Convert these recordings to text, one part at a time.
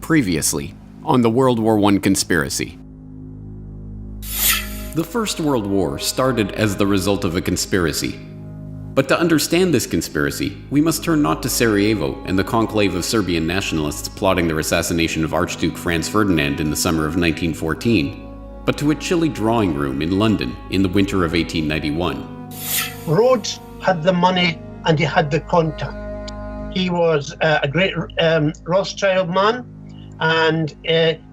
Previously, on the World War I conspiracy. The First World War started as the result of a conspiracy. But to understand this conspiracy, we must turn not to Sarajevo and the conclave of Serbian nationalists plotting their assassination of Archduke Franz Ferdinand in the summer of 1914, but to a chilly drawing room in London in the winter of 1891. Rhodes had the money and he had the contact. He was a great Rothschild man, and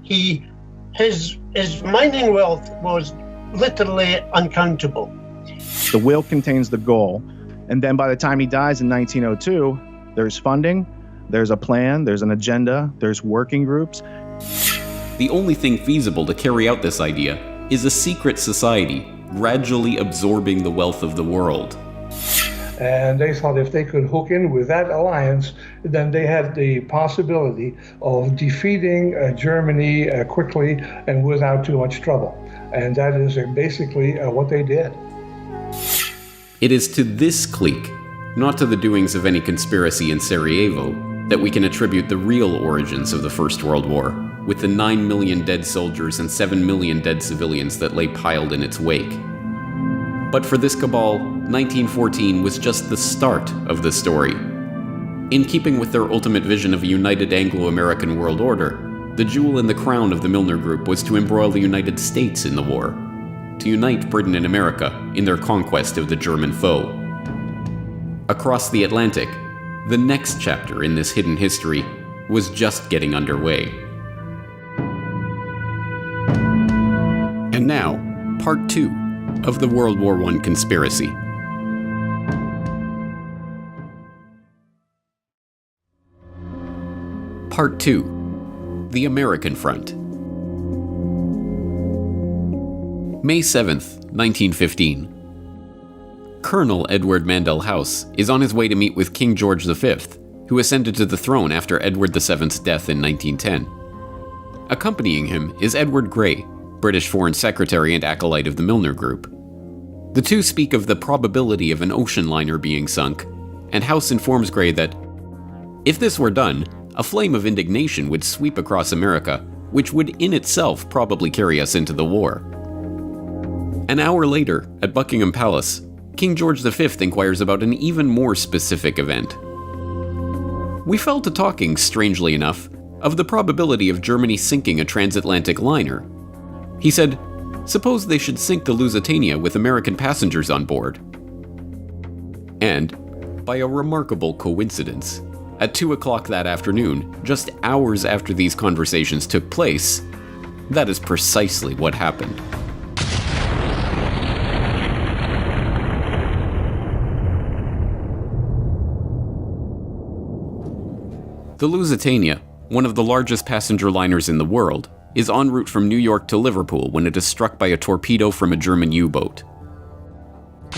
his mining wealth was literally uncountable. The will contains the goal, and then by the time he dies in 1902, there's funding, there's a plan, there's an agenda, there's working groups. The only thing feasible to carry out this idea is a secret society gradually absorbing the wealth of the world. And they thought if they could hook in with that alliance, then they had the possibility of defeating Germany quickly and without too much trouble. And that is basically what they did. It is to this clique, not to the doings of any conspiracy in Sarajevo, that we can attribute the real origins of the First World War, with the 9 million dead soldiers and 7 million dead civilians that lay piled in its wake. But for this cabal, 1914 was just the start of the story. In keeping with their ultimate vision of a united Anglo-American world order, the jewel in the crown of the Milner Group was to embroil the United States in the war, to unite Britain and America in their conquest of the German foe. Across the Atlantic, the next chapter in this hidden history was just getting underway. And now, part 2 of the World War I conspiracy. Part 2. The American Front. May 7th, 1915. Colonel Edward Mandell House is on his way to meet with King George V, who ascended to the throne after Edward VII's death in 1910. Accompanying him is Edward Grey, British Foreign Secretary and acolyte of the Milner Group. The two speak of the probability of an ocean liner being sunk, and House informs Grey that, if this were done, a flame of indignation would sweep across America, which would in itself probably carry us into the war. An hour later, at Buckingham Palace, King George V inquires about an even more specific event. We fell to talking, strangely enough, of the probability of Germany sinking a transatlantic liner. He said, suppose they should sink the Lusitania with American passengers on board. And, by a remarkable coincidence, at 2 o'clock that afternoon, just hours after these conversations took place, that is precisely what happened. The Lusitania, one of the largest passenger liners in the world, is en route from New York to Liverpool when it is struck by a torpedo from a German U-boat.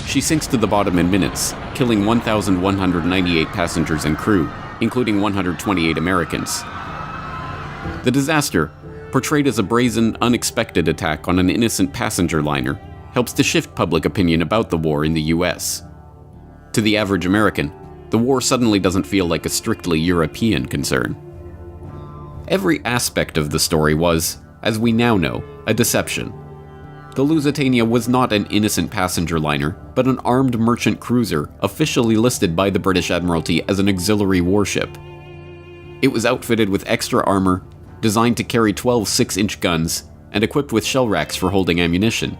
She sinks to the bottom in minutes, killing 1,198 passengers and crew, including 128 Americans. The disaster, portrayed as a brazen, unexpected attack on an innocent passenger liner, helps to shift public opinion about the war in the US. To the average American, the war suddenly doesn't feel like a strictly European concern. Every aspect of the story was, as we now know, a deception. The Lusitania was not an innocent passenger liner, but an armed merchant cruiser officially listed by the British Admiralty as an auxiliary warship. It was outfitted with extra armor, designed to carry 12 6-inch guns, and equipped with shell racks for holding ammunition.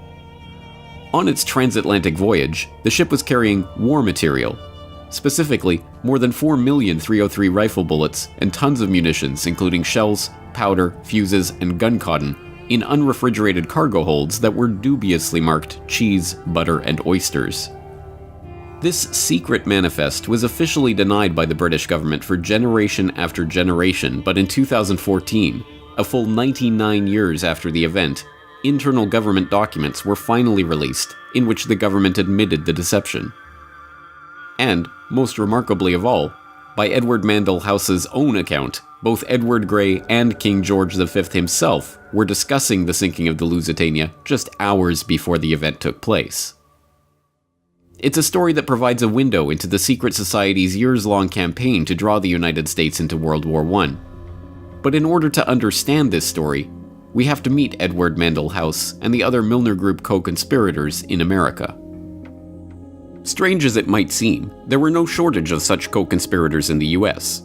On its transatlantic voyage, the ship was carrying war material, specifically more than 4 million .303 rifle bullets and tons of munitions including shells, powder, fuses, and gun cotton in unrefrigerated cargo holds that were dubiously marked cheese, butter, and oysters. This secret manifest was officially denied by the British government for generation after generation, but in 2014, a full 99 years after the event, internal government documents were finally released in which the government admitted the deception. And, most remarkably of all, by Edward Mandell House's own account, both Edward Grey and King George V himself were discussing the sinking of the Lusitania just hours before the event took place. It's a story that provides a window into the secret society's years-long campaign to draw the United States into World War I. But in order to understand this story, we have to meet Edward Mandell House and the other Milner Group co-conspirators in America. Strange as it might seem, there were no shortage of such co-conspirators in the US.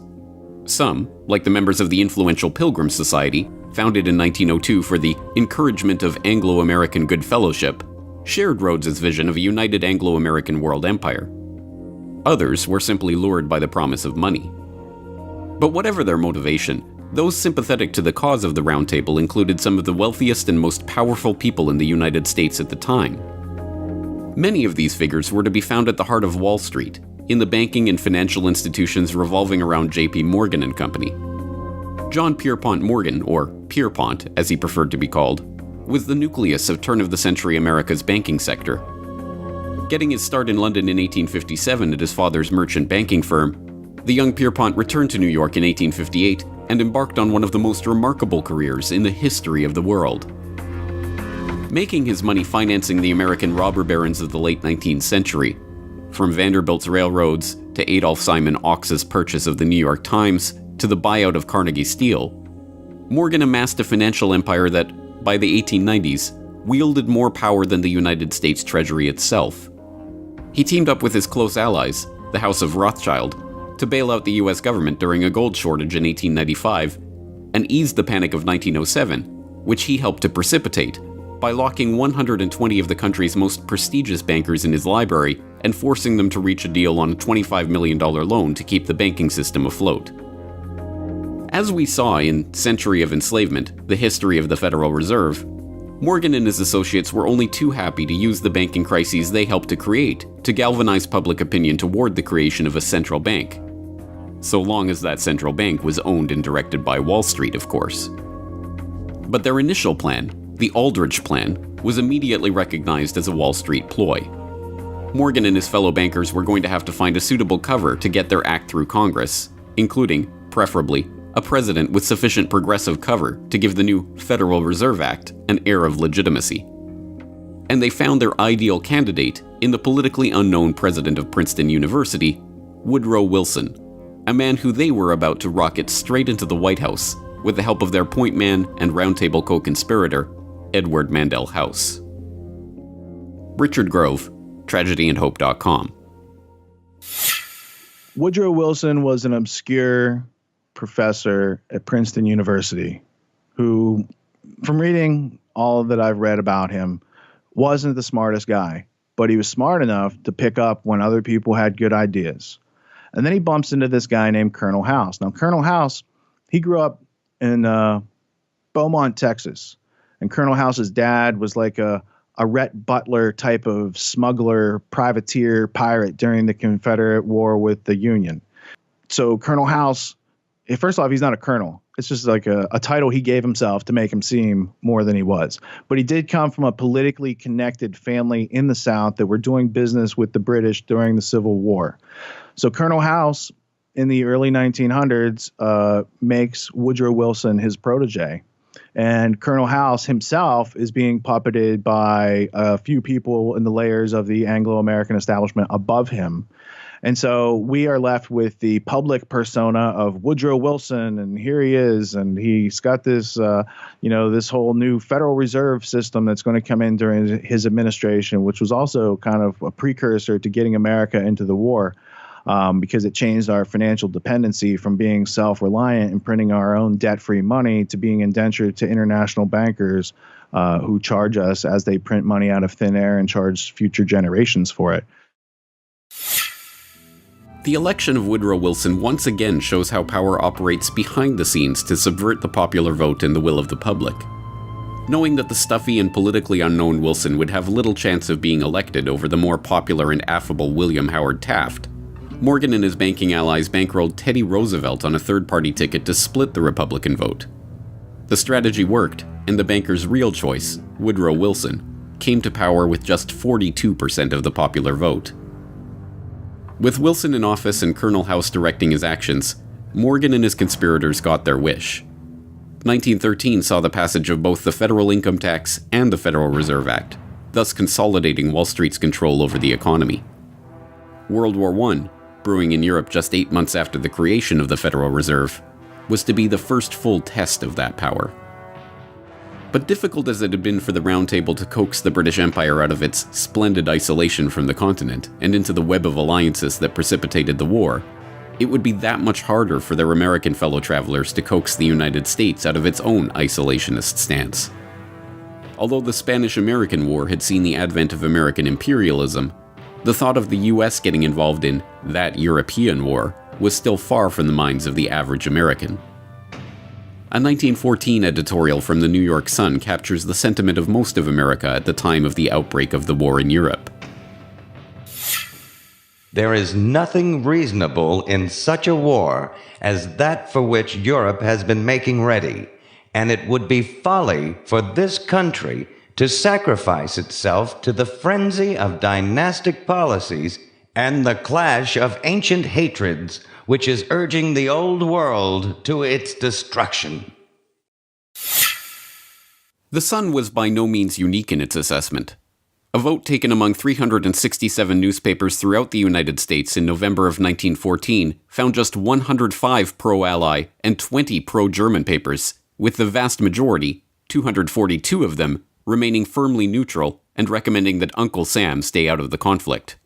Some, like the members of the influential Pilgrim Society, founded in 1902 for the encouragement of Anglo-American good fellowship, shared Rhodes's vision of a united Anglo-American world empire. Others were simply lured by the promise of money. But whatever their motivation, those sympathetic to the cause of the Round Table included some of the wealthiest and most powerful people in the United States at the time. Many of these figures were to be found at the heart of Wall Street, in the banking and financial institutions revolving around J.P. Morgan and Company. John Pierpont Morgan, or Pierpont as he preferred to be called, was the nucleus of turn-of-the-century America's banking sector. Getting his start in London in 1857 at his father's merchant banking firm, the young Pierpont returned to New York in 1858 and embarked on one of the most remarkable careers in the history of the world. Making his money financing the American robber barons of the late 19th century, from Vanderbilt's railroads to Adolph Simon Ochs's purchase of the New York Times to the buyout of Carnegie Steel, Morgan amassed a financial empire that, by the 1890s, wielded more power than the United States Treasury itself. He teamed up with his close allies, the House of Rothschild, to bail out the US government during a gold shortage in 1895 and ease the Panic of 1907, which he helped to precipitate by locking 120 of the country's most prestigious bankers in his library and forcing them to reach a deal on a $25 million loan to keep the banking system afloat. As we saw in Century of Enslavement, the history of the Federal Reserve, Morgan and his associates were only too happy to use the banking crises they helped to create to galvanize public opinion toward the creation of a central bank. So long as that central bank was owned and directed by Wall Street, of course. But their initial plan, the Aldrich Plan, was immediately recognized as a Wall Street ploy. Morgan and his fellow bankers were going to have to find a suitable cover to get their act through Congress, including, preferably, a president with sufficient progressive cover to give the new Federal Reserve Act an air of legitimacy. And they found their ideal candidate in the politically unknown president of Princeton University, Woodrow Wilson, a man who they were about to rocket straight into the White House with the help of their point man and Round Table co-conspirator, Edward Mandell House. Richard Grove, TragedyAndHope.com. Woodrow Wilson was an obscure professor at Princeton University who, from reading all that I've read about him, wasn't the smartest guy, but he was smart enough to pick up when other people had good ideas. And then he bumps into this guy named Colonel House. Now, Colonel House, he grew up in Beaumont, Texas. And Colonel House's dad was like a Rhett Butler type of smuggler, privateer, pirate during the Confederate War with the Union. So Colonel House, first off, he's not a colonel. It's just like a title he gave himself to make him seem more than he was. But he did come from a politically connected family in the South that were doing business with the British during the Civil War. So Colonel House, in the early 1900s, makes Woodrow Wilson his protege. And Colonel House himself is being puppeted by a few people in the layers of the Anglo-American establishment above him. And so we are left with the public persona of Woodrow Wilson, and here he is, and he's got this, this whole new Federal Reserve system that's going to come in during his administration, which was also kind of a precursor to getting America into the war. Because it changed our financial dependency from being self-reliant and printing our own debt-free money to being indentured to international bankers who charge us as they print money out of thin air and charge future generations for it. The election of Woodrow Wilson once again shows how power operates behind the scenes to subvert the popular vote and the will of the public. Knowing that the stuffy and politically unknown Wilson would have little chance of being elected over the more popular and affable William Howard Taft, Morgan and his banking allies bankrolled Teddy Roosevelt on a third-party ticket to split the Republican vote. The strategy worked, and the banker's real choice, Woodrow Wilson, came to power with just 42% of the popular vote. With Wilson in office and Colonel House directing his actions, Morgan and his conspirators got their wish. 1913 saw the passage of both the Federal Income Tax and the Federal Reserve Act, thus consolidating Wall Street's control over the economy. World War I, brewing in Europe just 8 months after the creation of the Federal Reserve, was to be the first full test of that power. But difficult as it had been for the Round Table to coax the British Empire out of its splendid isolation from the continent and into the web of alliances that precipitated the war, it would be that much harder for their American fellow travelers to coax the United States out of its own isolationist stance. Although the Spanish-American War had seen the advent of American imperialism, the thought of the US getting involved in that European war was still far from the minds of the average American. A 1914 editorial from the New York Sun captures the sentiment of most of America at the time of the outbreak of the war in Europe. There is nothing reasonable in such a war as that for which Europe has been making ready, and it would be folly for this country to sacrifice itself to the frenzy of dynastic policies and the clash of ancient hatreds which is urging the old world to its destruction. The Sun was by no means unique in its assessment. A vote taken among 367 newspapers throughout the United States in November of 1914 found just 105 pro-Ally and 20 pro-German papers, with the vast majority, 242 of them, remaining firmly neutral and recommending that Uncle Sam stay out of the conflict.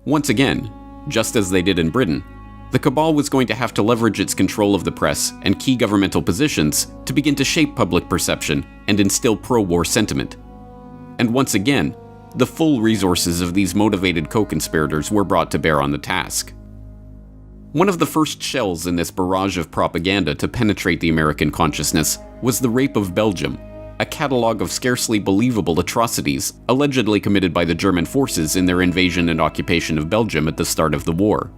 Once again, just as they did in Britain, the cabal was going to have to leverage its control of the press and key governmental positions to begin to shape public perception and instill pro-war sentiment. And once again, the full resources of these motivated co-conspirators were brought to bear on the task. One of the first shells in this barrage of propaganda to penetrate the American consciousness was the Rape of Belgium, a catalogue of scarcely believable atrocities allegedly committed by the German forces in their invasion and occupation of Belgium at the start of the war.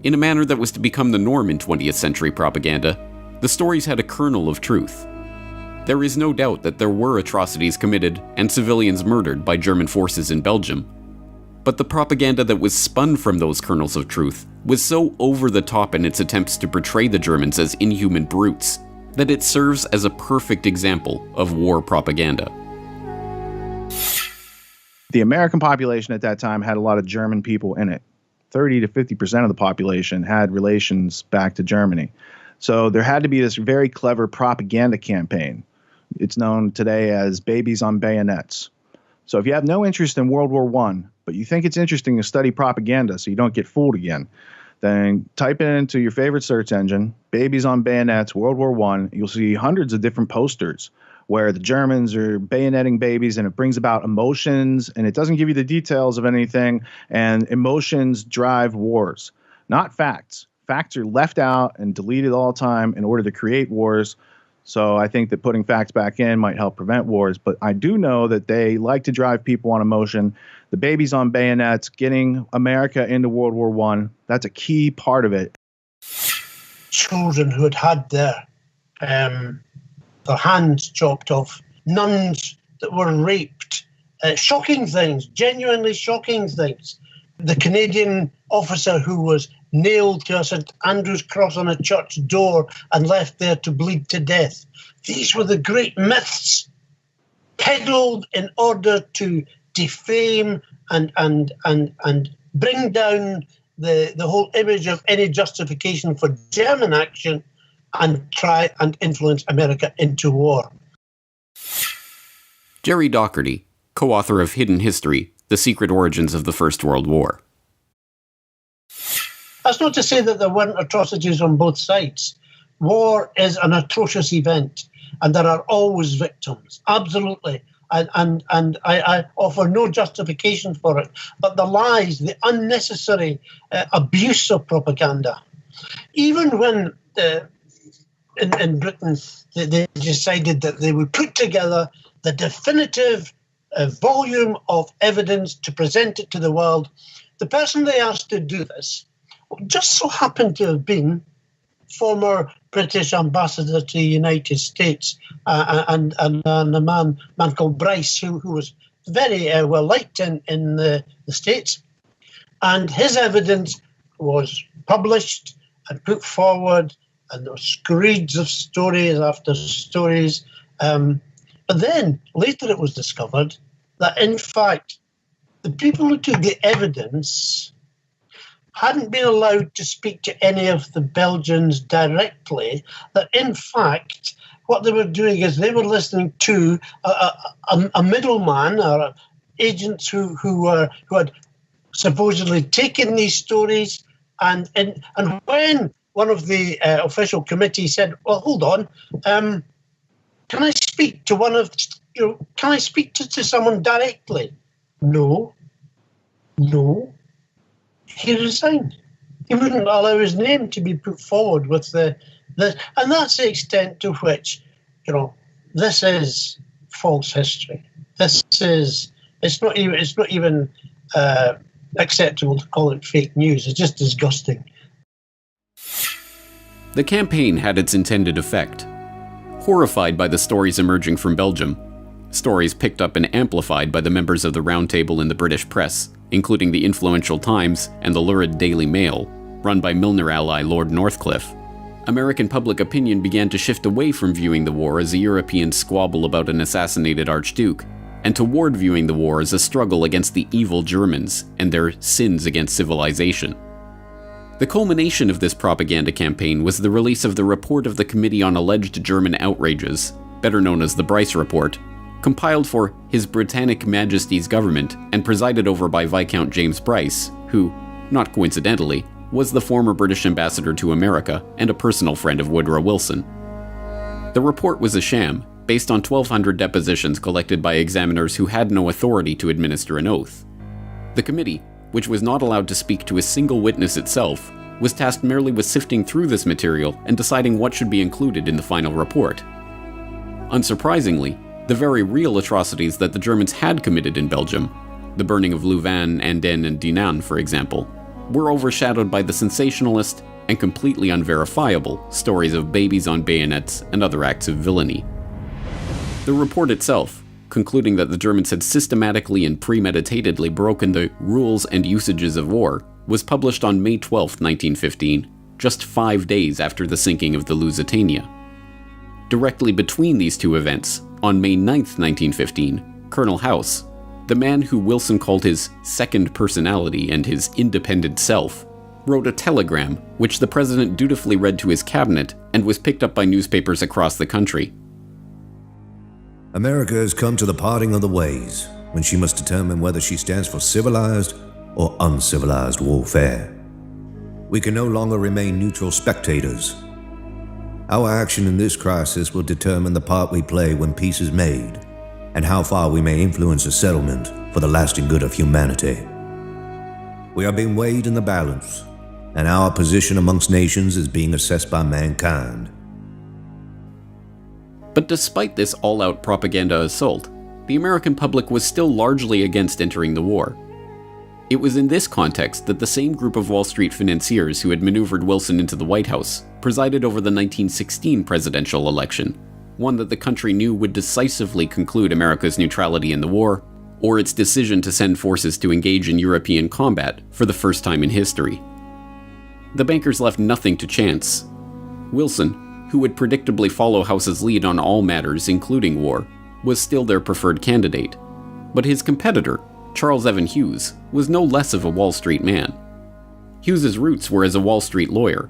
In a manner that was to become the norm in 20th century propaganda, the stories had a kernel of truth. There is no doubt that there were atrocities committed and civilians murdered by German forces in Belgium. But the propaganda that was spun from those kernels of truth was so over the top in its attempts to portray the Germans as inhuman brutes that it serves as a perfect example of war propaganda. The American population at that time had a lot of German people in it. 30 to 50% of the population had relations back to Germany. So there had to be this very clever propaganda campaign. It's known today as Babies on Bayonets. So if you have no interest in World War I, but you think it's interesting to study propaganda so you don't get fooled again, then type it into your favorite search engine, Babies on Bayonets, World War I. You'll see hundreds of different posters where the Germans are bayoneting babies, and it brings about emotions, and it doesn't give you the details of anything, and emotions drive wars, not facts. Facts are left out and deleted all the time in order to create wars. So I think that putting facts back in might help prevent wars. But I do know that they like to drive people on emotion. The Babies on Bayonets, getting America into World War I, that's a key part of it. Children who had their hands chopped off, nuns that were raped, shocking things, genuinely shocking things. The Canadian officer who was nailed to a St. Andrew's cross on a church door and left there to bleed to death. These were the great myths peddled in order to defame and bring down the whole image of any justification for German action and try and influence America into war. Jerry Docherty, co-author of Hidden History, The Secret Origins of the First World War. That's not to say that there weren't atrocities on both sides. War is an atrocious event, and there are always victims, absolutely. And I offer no justification for it. But the lies, the unnecessary abuse of propaganda, even when in Britain they decided that they would put together the definitive volume of evidence to present it to the world, the person they asked to do this just so happened to have been former British ambassador to the United States and a man called Bryce, who was very well liked in the States. And his evidence was published and put forward, and there were screeds of stories after stories. But then later it was discovered that, in fact, the people who took the evidence hadn't been allowed to speak to any of the Belgians directly, that in fact what they were doing is they were listening to a middleman or agents who had supposedly taken these stories, and when one of the official committee said, "Well, hold on, can I speak to can I speak to someone directly?" No. He resigned. He wouldn't allow his name to be put forward with the and that's the extent to which, this is false history. It's not even acceptable to call it fake news. It's just disgusting. The campaign had its intended effect. Horrified by the stories emerging from Belgium, stories picked up and amplified by the members of the Round Table in the British press, including the influential Times and the lurid Daily Mail, run by Milner ally Lord Northcliffe, American public opinion began to shift away from viewing the war as a European squabble about an assassinated Archduke, and toward viewing the war as a struggle against the evil Germans and their sins against civilization. The culmination of this propaganda campaign was the release of the report of the Committee on Alleged German Outrages, better known as the Bryce Report, compiled for His Britannic Majesty's government and presided over by Viscount James Bryce, who, not coincidentally, was the former British ambassador to America and a personal friend of Woodrow Wilson. The report was a sham, based on 1,200 depositions collected by examiners who had no authority to administer an oath. The committee, which was not allowed to speak to a single witness itself, was tasked merely with sifting through this material and deciding what should be included in the final report. Unsurprisingly, the very real atrocities that the Germans had committed in Belgium, the burning of Louvain, Andenne, and Dinant, for example, were overshadowed by the sensationalist and completely unverifiable stories of babies on bayonets and other acts of villainy. The report itself, concluding that the Germans had systematically and premeditatedly broken the rules and usages of war, was published on May 12, 1915, just 5 days after the sinking of the Lusitania. Directly between these two events, on May 9, 1915, Colonel House, the man who Wilson called his second personality and his independent self, wrote a telegram which the president dutifully read to his cabinet and was picked up by newspapers across the country. America has come to the parting of the ways when she must determine whether she stands for civilized or uncivilized warfare. We can no longer remain neutral spectators. Our action in this crisis will determine the part we play when peace is made, and how far we may influence a settlement for the lasting good of humanity. We are being weighed in the balance, and our position amongst nations is being assessed by mankind. But despite this all-out propaganda assault, the American public was still largely against entering the war. It was in this context that the same group of Wall Street financiers who had maneuvered Wilson into the White House presided over the 1916 presidential election, one that the country knew would decisively conclude America's neutrality in the war, or its decision to send forces to engage in European combat for the first time in history. The bankers left nothing to chance. Wilson, who would predictably follow House's lead on all matters, including war, was still their preferred candidate. But his competitor, Charles Evan Hughes, was no less of a Wall Street man. Hughes's roots were as a Wall Street lawyer.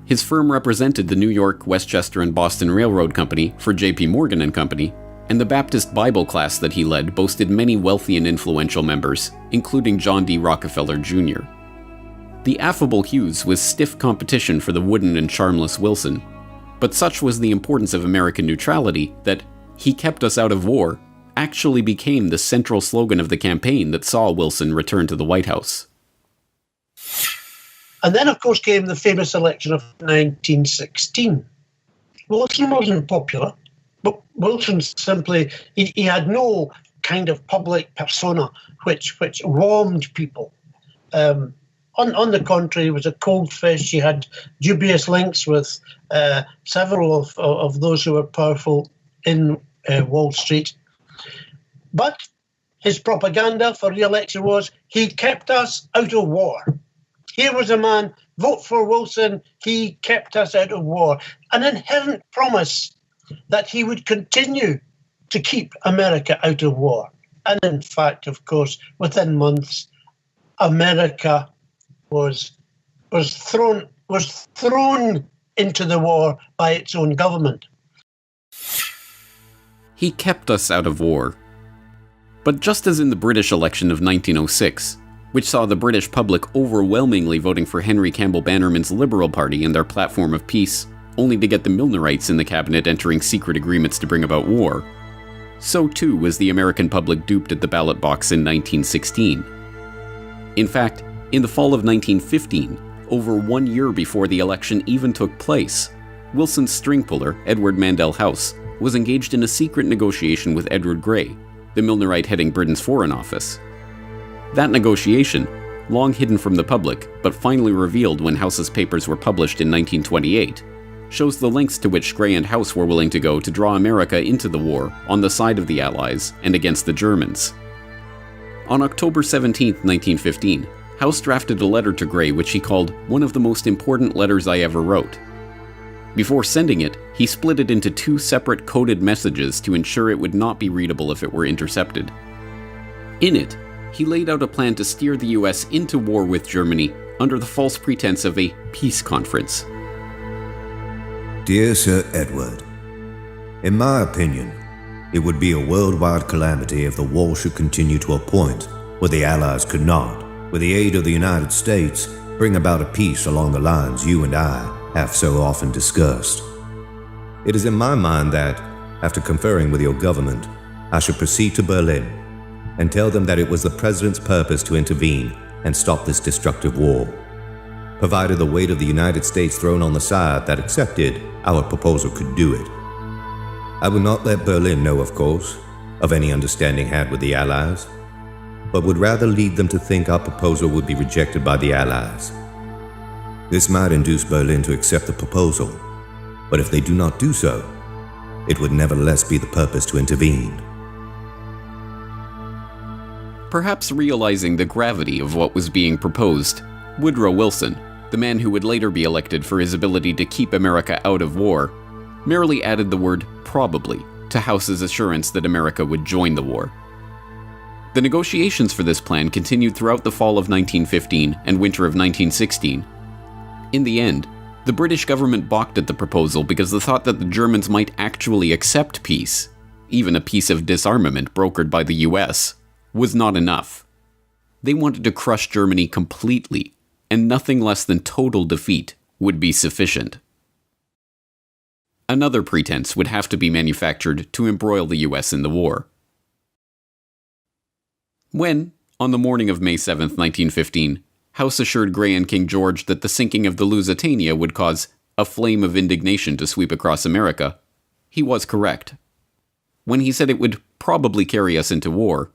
His firm represented the New York, Westchester, and Boston Railroad Company for J.P. Morgan and Company, and the Baptist Bible class that he led boasted many wealthy and influential members, including John D. Rockefeller Jr. The affable Hughes was stiff competition for the wooden and charmless Wilson, but such was the importance of American neutrality that "He kept us out of war" actually became the central slogan of the campaign that saw Wilson return to the White House. And then, of course, came the famous election of 1916. Wilson wasn't popular, but Wilson simply, he had no kind of public persona which warmed people. On the contrary, he was a cold fish. He had dubious links with several of those who were powerful in Wall Street. But his propaganda for re-election was, he kept us out of war. Here was a man, vote for Wilson, he kept us out of war. An inherent promise that he would continue to keep America out of war. And in fact, of course, within months, America was was thrown into the war by its own government. He kept us out of war. But just as in the British election of 1906, which saw the British public overwhelmingly voting for Henry Campbell Bannerman's Liberal Party and their platform of peace, only to get the Milnerites in the cabinet entering secret agreements to bring about war, so too was the American public duped at the ballot box in 1916. In fact, in the fall of 1915, over 1 year before the election even took place, Wilson's string puller, Edward Mandell House, was engaged in a secret negotiation with Edward Grey, the Milnerite heading Britain's Foreign Office. That negotiation, long hidden from the public, but finally revealed when House's papers were published in 1928, shows the lengths to which Grey and House were willing to go to draw America into the war on the side of the Allies and against the Germans. On October 17, 1915, House drafted a letter to Grey which he called one of the most important letters I ever wrote. Before sending it, he split it into 2 separate coded messages to ensure it would not be readable if it were intercepted. In it, he laid out a plan to steer the US into war with Germany under the false pretense of a peace conference. Dear Sir Edward, in my opinion, it would be a worldwide calamity if the war should continue to a point where the Allies could not, with the aid of the United States, bring about a peace along the lines you and I have so often discussed. It is in my mind that, after conferring with your government, I should proceed to Berlin and tell them that it was the President's purpose to intervene and stop this destructive war, provided the weight of the United States thrown on the side that accepted our proposal could do it. I would not let Berlin know, of course, of any understanding had with the Allies, but would rather lead them to think our proposal would be rejected by the Allies. This might induce Berlin to accept the proposal, but if they do not do so, it would nevertheless be the purpose to intervene. Perhaps realizing the gravity of what was being proposed, Woodrow Wilson, the man who would later be elected for his ability to keep America out of war, merely added the word probably to House's assurance that America would join the war. The negotiations for this plan continued throughout the fall of 1915 and winter of 1916. In the end, the British government balked at the proposal because the thought that the Germans might actually accept peace, even a peace of disarmament brokered by the US, was not enough. They wanted to crush Germany completely, and nothing less than total defeat would be sufficient. Another pretense would have to be manufactured to embroil the US in the war. When, on the morning of May 7, 1915, House assured Grey and King George that the sinking of the Lusitania would cause a flame of indignation to sweep across America, he was correct. When he said it would probably carry us into war,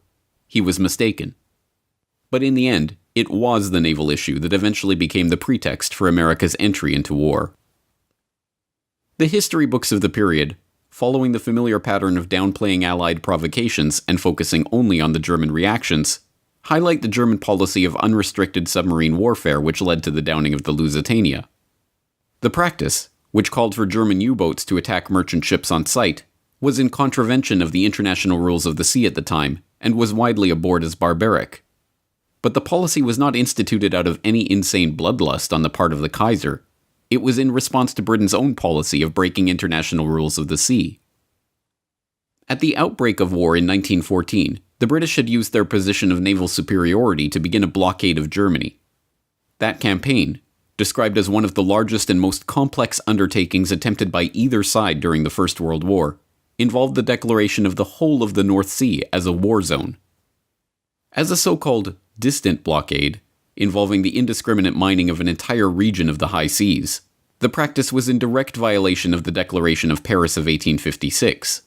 he was mistaken. But in the end, it was the naval issue that eventually became the pretext for America's entry into war. The history books of the period, following the familiar pattern of downplaying Allied provocations and focusing only on the German reactions, highlight the German policy of unrestricted submarine warfare which led to the downing of the Lusitania. The practice, which called for German U-boats to attack merchant ships on sight, was in contravention of the international rules of the sea at the time and was widely abhorred as barbaric. But the policy was not instituted out of any insane bloodlust on the part of the Kaiser. It was in response to Britain's own policy of breaking international rules of the sea. At the outbreak of war in 1914, the British had used their position of naval superiority to begin a blockade of Germany. That campaign, described as one of the largest and most complex undertakings attempted by either side during the First World War, involved the declaration of the whole of the North Sea as a war zone. As a so-called distant blockade, involving the indiscriminate mining of an entire region of the high seas, the practice was in direct violation of the Declaration of Paris of 1856.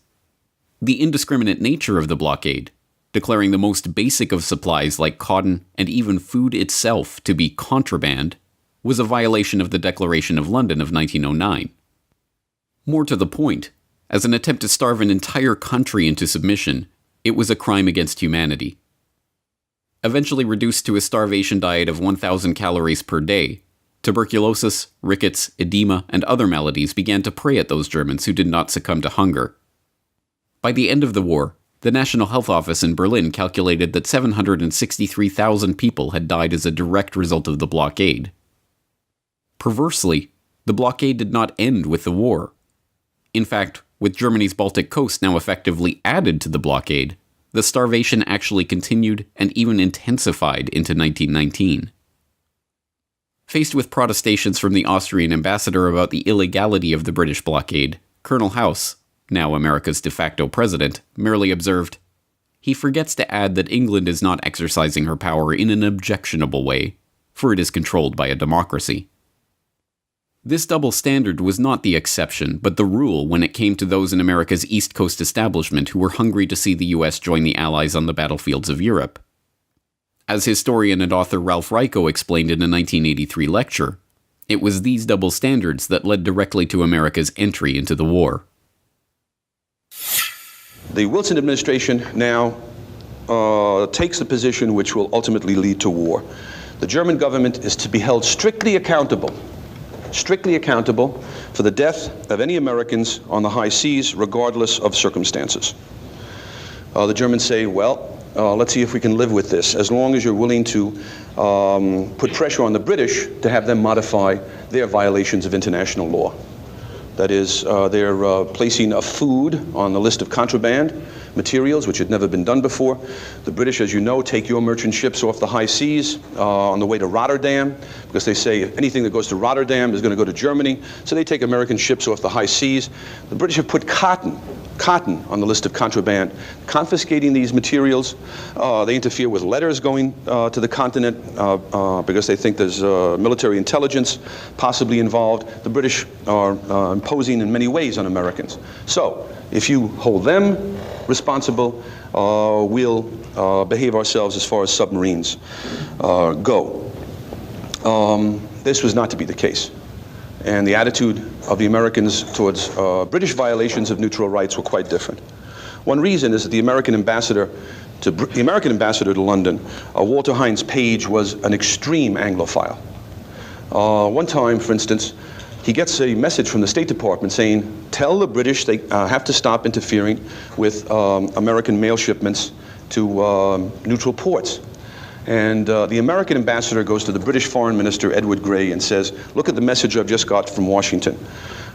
The indiscriminate nature of the blockade, declaring the most basic of supplies like cotton and even food itself to be contraband, was a violation of the Declaration of London of 1909. More to the point, as an attempt to starve an entire country into submission, it was a crime against humanity. Eventually reduced to a starvation diet of 1,000 calories per day, tuberculosis, rickets, edema, and other maladies began to prey at those Germans who did not succumb to hunger. By the end of the war, the National Health Office in Berlin calculated that 763,000 people had died as a direct result of the blockade. Perversely, the blockade did not end with the war. In fact, with Germany's Baltic coast now effectively added to the blockade, the starvation actually continued and even intensified into 1919. Faced with protestations from the Austrian ambassador about the illegality of the British blockade, Colonel House, now America's de facto president, merely observed, "He forgets to add that England is not exercising her power in an objectionable way, for it is controlled by a democracy." This double standard was not the exception, but the rule when it came to those in America's East Coast establishment who were hungry to see the US join the Allies on the battlefields of Europe. As historian and author Ralph Raico explained in a 1983 lecture, it was these double standards that led directly to America's entry into the war. The Wilson administration now takes the position which will ultimately lead to war. The German government is to be held strictly accountable for the death of any Americans on the high seas, regardless of circumstances. The Germans say, well, let's see if we can live with this, as long as you're willing to put pressure on the British to have them modify their violations of international law. That is, they're placing a food on the list of contraband materials, which had never been done before. The British, as you know, take your merchant ships off the high seas on the way to Rotterdam, because they say anything that goes to Rotterdam is going to go to Germany. So they take American ships off the high seas. The British have put cotton on the list of contraband, confiscating these materials. They interfere with letters going to the continent because they think there's military intelligence possibly involved. The British are imposing in many ways on Americans. So if you hold them responsible, we'll behave ourselves as far as submarines go. This was not to be the case. And the attitude of the Americans towards British violations of neutral rights were quite different. One reason is that the American ambassador to London, Walter Hines Page, was an extreme Anglophile. One time, for instance, he gets a message from the State Department saying, tell the British they have to stop interfering with American mail shipments to neutral ports. And the American ambassador goes to the British Foreign Minister, Edward Grey, and says, look at the message I've just got from Washington.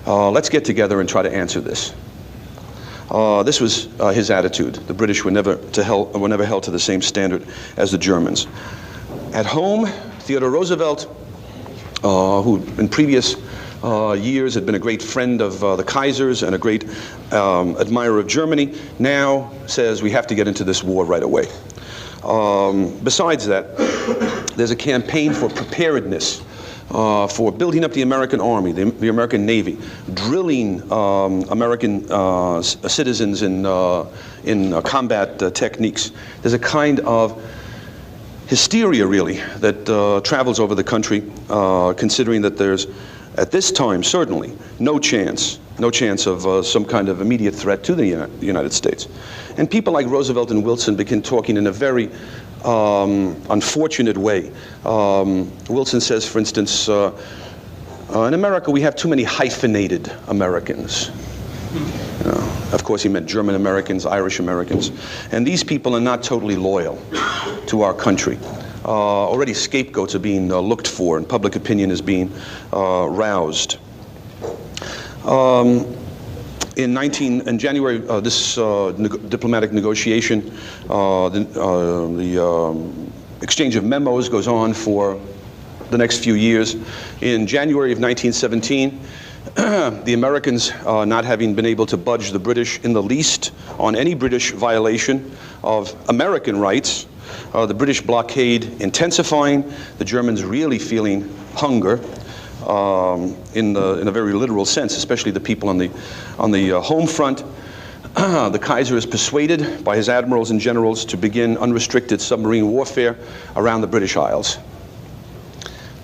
Let's get together and try to answer this. This was his attitude. The British were never held to the same standard as the Germans. At home, Theodore Roosevelt, who in previous years had been a great friend of the Kaisers and a great admirer of Germany, now says we have to get into this war right away. Besides that, there's a campaign for preparedness, for building up the American Army, the American Navy, drilling American citizens in combat techniques. There's a kind of hysteria, really, that travels over the country, considering that there's, at this time, certainly, no chance of some kind of immediate threat to the United States. And people like Roosevelt and Wilson begin talking in a very unfortunate way. Wilson says, for instance, in America we have too many hyphenated Americans. Of course he meant German Americans, Irish Americans. And these people are not totally loyal to our country. Already scapegoats are being looked for, and public opinion is being roused. In January, this diplomatic negotiation, the exchange of memos goes on for the next few years. In January of 1917, the Americans, not having been able to budge the British in the least on any British violation of American rights, the British blockade intensifying, the Germans really feeling hunger. In a very literal sense, especially the people on the home front. The Kaiser is persuaded by his admirals and generals to begin unrestricted submarine warfare around the British Isles.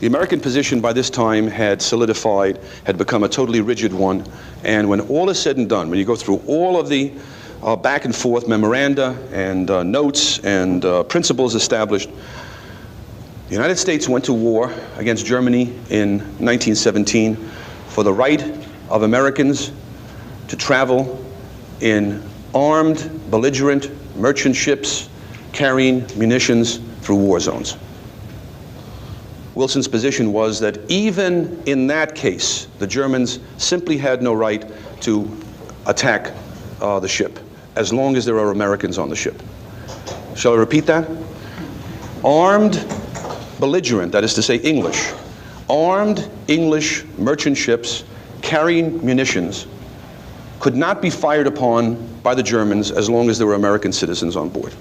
The American position by this time had solidified, had become a totally rigid one, and when all is said and done, when you go through all of the back and forth memoranda and notes and principles established, the United States went to war against Germany in 1917 for the right of Americans to travel in armed, belligerent merchant ships carrying munitions through war zones. Wilson's position was that even in that case, the Germans simply had no right to attack the ship, as long as there are Americans on the ship. Shall I repeat that? Armed, belligerent, that is to say English, armed English merchant ships carrying munitions could not be fired upon by the Germans as long as there were American citizens on board.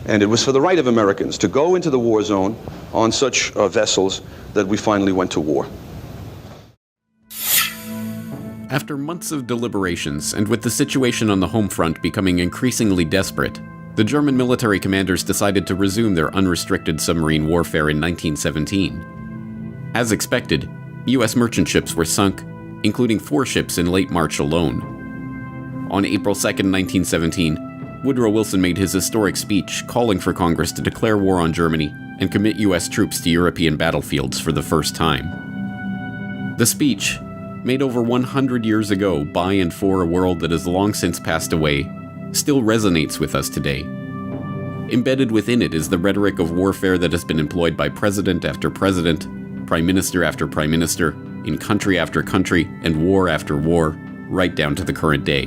And it was for the right of Americans to go into the war zone on such vessels that we finally went to war. After months of deliberations, and with the situation on the home front becoming increasingly desperate, the German military commanders decided to resume their unrestricted submarine warfare in 1917. As expected, U.S. merchant ships were sunk, including 4 ships in late March alone. On April 2, 1917, Woodrow Wilson made his historic speech calling for Congress to declare war on Germany and commit U.S. troops to European battlefields for the first time. The speech, made over 100 years ago by and for a world that has long since passed away, still resonates with us today. Embedded within it is the rhetoric of warfare that has been employed by president after president, prime minister after prime minister, in country after country, and war after war, right down to the current day.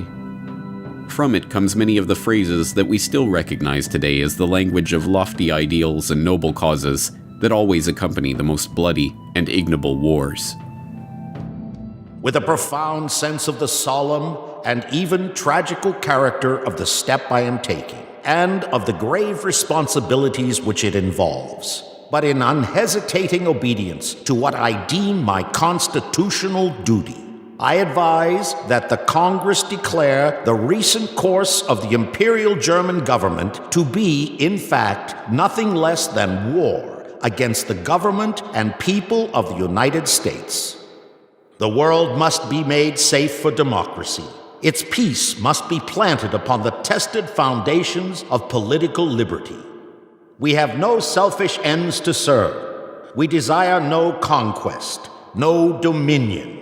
From it comes many of the phrases that we still recognize today as the language of lofty ideals and noble causes that always accompany the most bloody and ignoble wars. With a profound sense of the solemn and even tragical character of the step I am taking, and of the grave responsibilities which it involves, but in unhesitating obedience to what I deem my constitutional duty, I advise that the Congress declare the recent course of the Imperial German government to be, in fact, nothing less than war against the government and people of the United States. The world must be made safe for democracy. Its peace must be planted upon the tested foundations of political liberty. We have no selfish ends to serve. We desire no conquest, no dominion.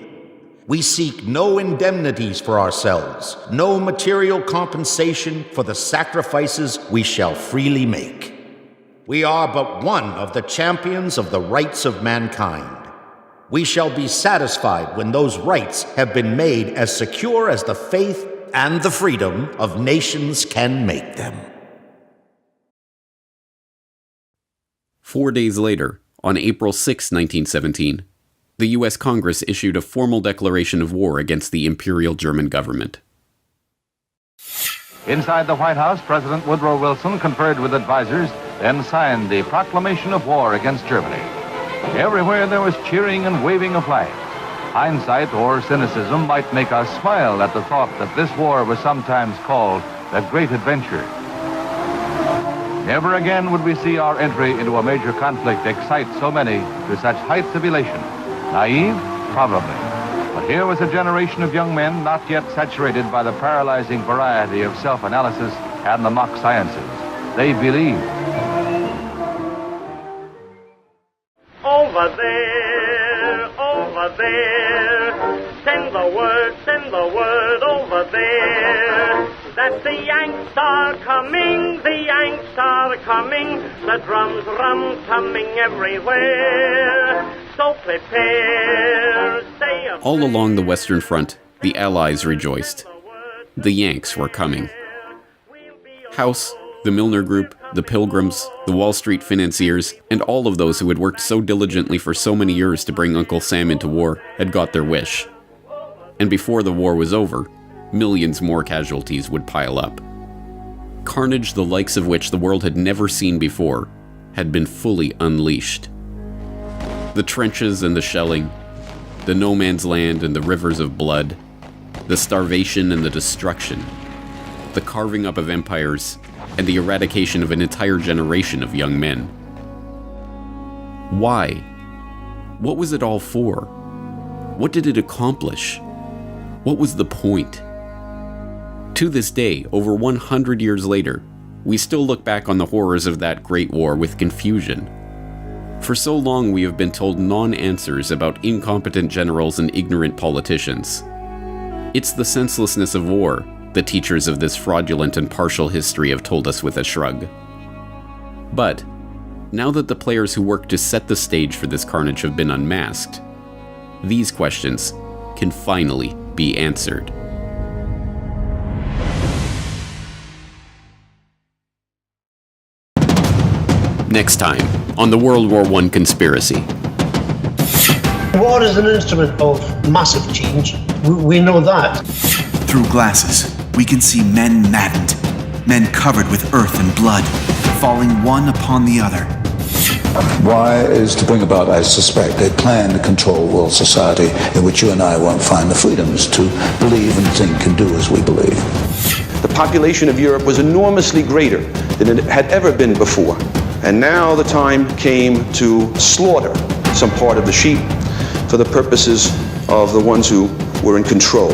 We seek no indemnities for ourselves, no material compensation for the sacrifices we shall freely make. We are but one of the champions of the rights of mankind. We shall be satisfied when those rights have been made as secure as the faith and the freedom of nations can make them. 4 days later, on April 6, 1917, the U.S. Congress issued a formal declaration of war against the Imperial German government. Inside the White House, President Woodrow Wilson conferred with advisors, then signed the proclamation of war against Germany. Everywhere there was cheering and waving of flags. Hindsight or cynicism might make us smile at the thought that this war was sometimes called the Great Adventure. Never again would we see our entry into a major conflict excite so many to such heights of elation. Naive? Probably. But here was a generation of young men not yet saturated by the paralyzing variety of self-analysis and the mock sciences. They believed. Over there, send the word over there, that the Yanks are coming, the drums rum-tumming everywhere, so prepare, stay up. All along the Western Front, the Allies rejoiced. The Yanks were coming. House, the Milner Group, the Pilgrims, the Wall Street financiers, and all of those who had worked so diligently for so many years to bring Uncle Sam into war had got their wish. And before the war was over, millions more casualties would pile up. Carnage the likes of which the world had never seen before had been fully unleashed. The trenches and the shelling, the no man's land and the rivers of blood, the starvation and the destruction, the carving up of empires, and the eradication of an entire generation of young men. Why? What was it all for? What did it accomplish? What was the point? To this day, over 100 years later, we still look back on the horrors of that great war with confusion. For so long we have been told non-answers about incompetent generals and ignorant politicians. It's the senselessness of war the teachers of this fraudulent and partial history have told us with a shrug. But Now that the players who worked to set the stage for this carnage have been unmasked, these questions can finally be answered. Next time on the World War I Conspiracy. War is an instrument of massive change. We know that. Through glasses, we can see men maddened, men covered with earth and blood, falling one upon the other. Why is to bring about, I suspect, a plan to control world society in which you and I won't find the freedoms to believe and think and do as we believe. The population of Europe was enormously greater than it had ever been before. And now the time came to slaughter some part of the sheep for the purposes of the ones who were in control.